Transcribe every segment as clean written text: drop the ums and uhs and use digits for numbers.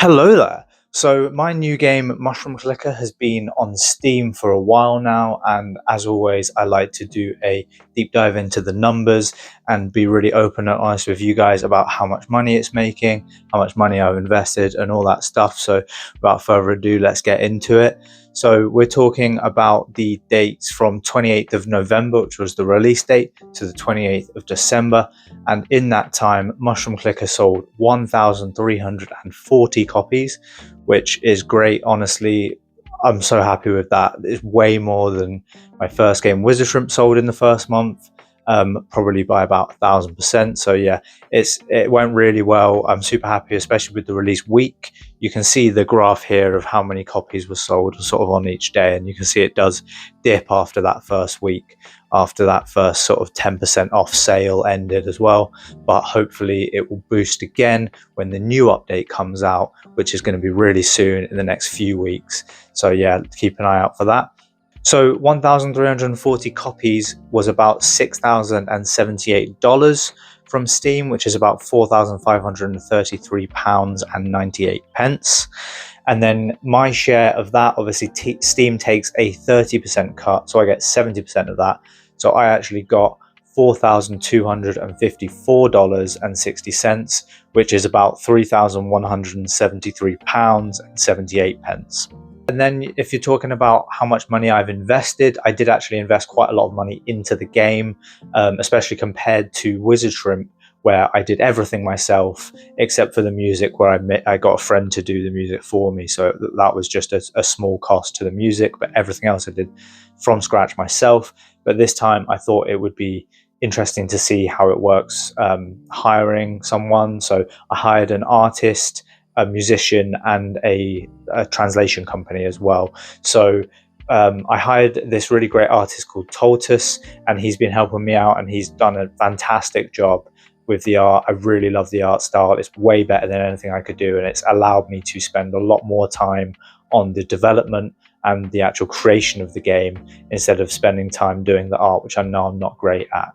Hello there. So my new game, Mushroom Clicker, has been on Steam for a while now, and as always, I like to do a deep dive into the numbers and be really open and honest with you guys about how much money it's making, how much money I've invested, and all that stuff. So without further ado, let's get into it. So we're talking about the dates from 28th of November, which was the release date, to the 28th of December. And in that time, Mushroom Clicker sold 1,340 copies, which is great. Honestly, I'm so happy with that. It's way more than my first game, Wizard Shrimp, sold in the first month, probably by about 1,000%. So yeah, it went really well. I'm super happy, especially with the release week. You can see the graph here of how many copies were sold sort of on each day, and you can see it does dip after that first week, after that first sort of 10% off sale ended as well. But hopefully it will boost again when the new update comes out, which is going to be really soon in the next few weeks. So yeah, keep an eye out for that. So 1,340 copies was about $6,078 from Steam, which is about £4,533.98. And then my share of that, obviously Steam takes a 30% cut, so I get 70% of that. So I actually got $4,254.60, which is about £3,173.78. And then if you're talking about how much money I've invested, I did actually invest quite a lot of money into the game, especially compared to Wizard Shrimp, where I did everything myself except for the music, where I got a friend to do the music for me. So that was just a small cost to the music, but everything else I did from scratch myself. But this time I thought it would be interesting to see how it works hiring someone. So I hired an artist, a musician, and a translation company as well. So I hired this really great artist called Toltus, and he's been helping me out, and he's done a fantastic job with the art. I really love the art style. It's way better than anything I could do, and it's allowed me to spend a lot more time on the development and the actual creation of the game instead of spending time doing the art, which I know I'm not great at.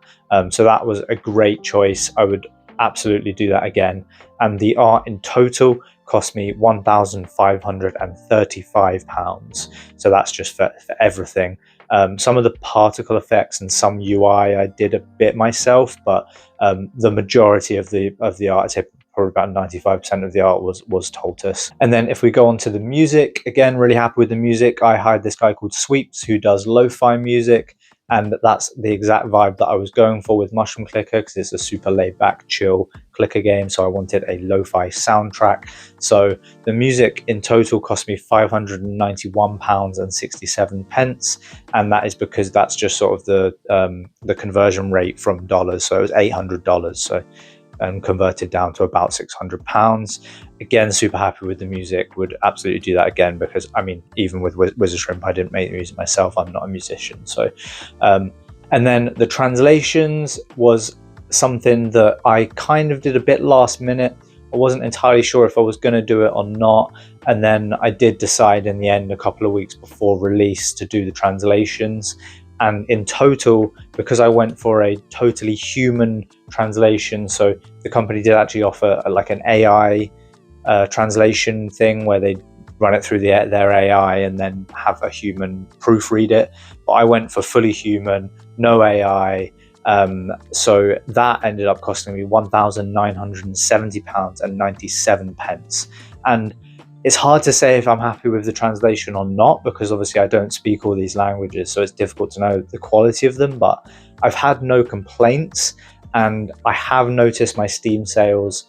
So that was a great choice. I would absolutely do that again. And the art in total cost me £1,535. So that's just for everything. Some of the particle effects and some UI I did a bit myself, but the majority of the art, I'd say probably about 95% of the art was Toltus. And then if we go on to the music, again, really happy with the music. I hired this guy called Sweeps, who does lo-fi music, and that's the exact vibe that I was going for with Mushroom Clicker, because it's a super laid-back, chill clicker game. So I wanted a lo-fi soundtrack. So the music in total cost me £591.67, and that is because that's just sort of the conversion rate from dollars. So it was $800. So and converted down to about £600. Again, super happy with the music, would absolutely do that again, because I mean, even with Wizard Shrimp, I didn't make the music myself. I'm not a musician. So and then the translations was something that I kind of did a bit last minute. I wasn't entirely sure if I was going to do it or not, and then I did decide in the end, a couple of weeks before release, to do the translations. And in total, because I went for a totally human translation, so the company did actually offer like an AI translation thing where they run it through their AI and then have a human proofread it. But I went for fully human, no AI. So that ended up costing me £1,970.97. And it's hard to say if I'm happy with the translation or not, because obviously I don't speak all these languages, so it's difficult to know the quality of them, but I've had no complaints, and I have noticed my Steam sales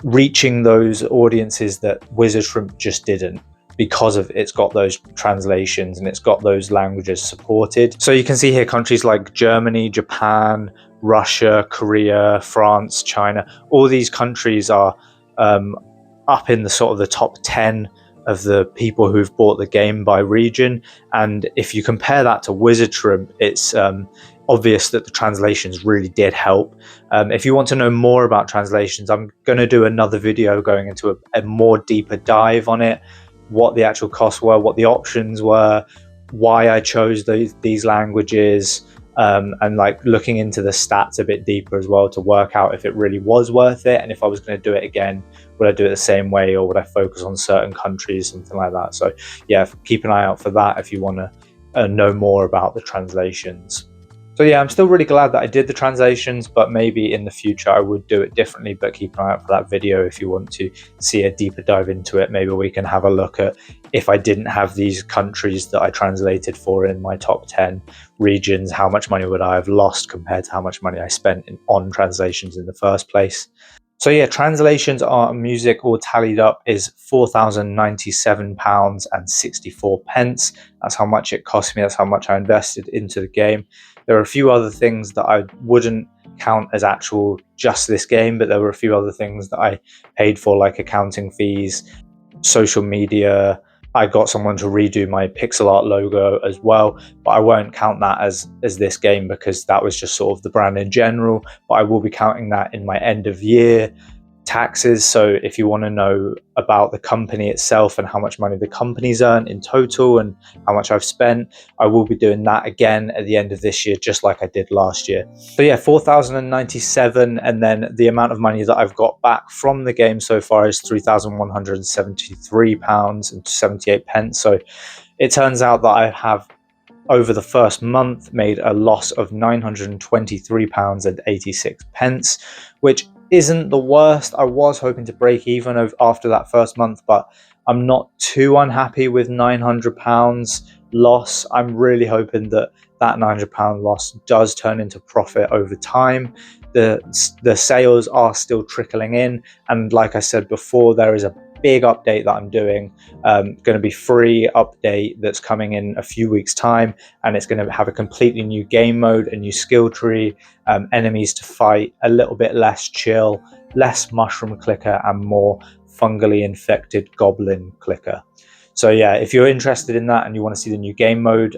reaching those audiences that Wizard Shrimp just didn't, because of it's got those translations and it's got those languages supported. So you can see here countries like Germany, Japan, Russia, Korea, France, China, all these countries are up in the sort of the top 10 of the people who've bought the game by region. And if you compare that to Wizard Shrimp, it's obvious that the translations really did help. If you want to know more about translations, I'm going to do another video going into a more deeper dive on it, what the actual costs were, what the options were, why I chose these languages, and like looking into the stats a bit deeper as well to work out if it really was worth it, and if I was going to do it again, would I do it the same way, or would I focus on certain countries, something like that. So yeah, keep an eye out for that if you want to know more about the translations. So yeah, I'm still really glad that I did the translations, but maybe in the future I would do it differently. But keep an eye out for that video if you want to see a deeper dive into it. Maybe we can have a look at, if I didn't have these countries that I translated for in my top 10 regions, how much money would I have lost compared to how much money I spent on translations in the first place. So yeah, translations on music all tallied up is £4,097.64. That's how much it cost me. That's how much I invested into the game. There are a few other things that I wouldn't count as actual just this game, but there were a few other things that I paid for, like accounting fees, social media. I got someone to redo my pixel art logo as well, but I won't count that as this game because that was just sort of the brand in general. But I will be counting that in my end of year taxes. So if you want to know about the company itself and how much money the company's earned in total and how much I've spent, I will be doing that again at the end of this year, just like I did last year. So yeah, 4,097, and then the amount of money that I've got back from the game so far is £3,173.78. So it turns out that I have, over the first month, made a loss of £923.86, which isn't the worst. I was hoping to break even after that first month, but I'm not too unhappy with £900 loss. I'm really hoping that that £900 loss does turn into profit over time. The sales are still trickling in, and like I said before, there is a big update that I'm doing, going to be free update that's coming in a few weeks time, and it's going to have a completely new game mode, a new skill tree, enemies to fight, a little bit less chill, less mushroom clicker, and more fungally infected goblin clicker. So yeah, if you're interested in that and you want to see the new game mode,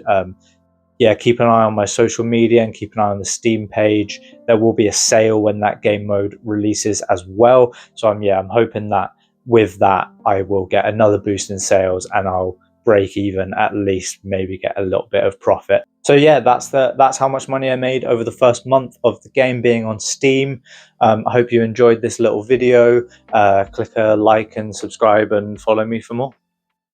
yeah, keep an eye on my social media and keep an eye on the Steam page. There will be a sale when that game mode releases as well. So I'm hoping that with that I will get another boost in sales and I'll break even, at least maybe get a little bit of profit. So yeah, that's how much money I made over the first month of the game being on Steam. I hope you enjoyed this little video. Click a like and subscribe and follow me for more.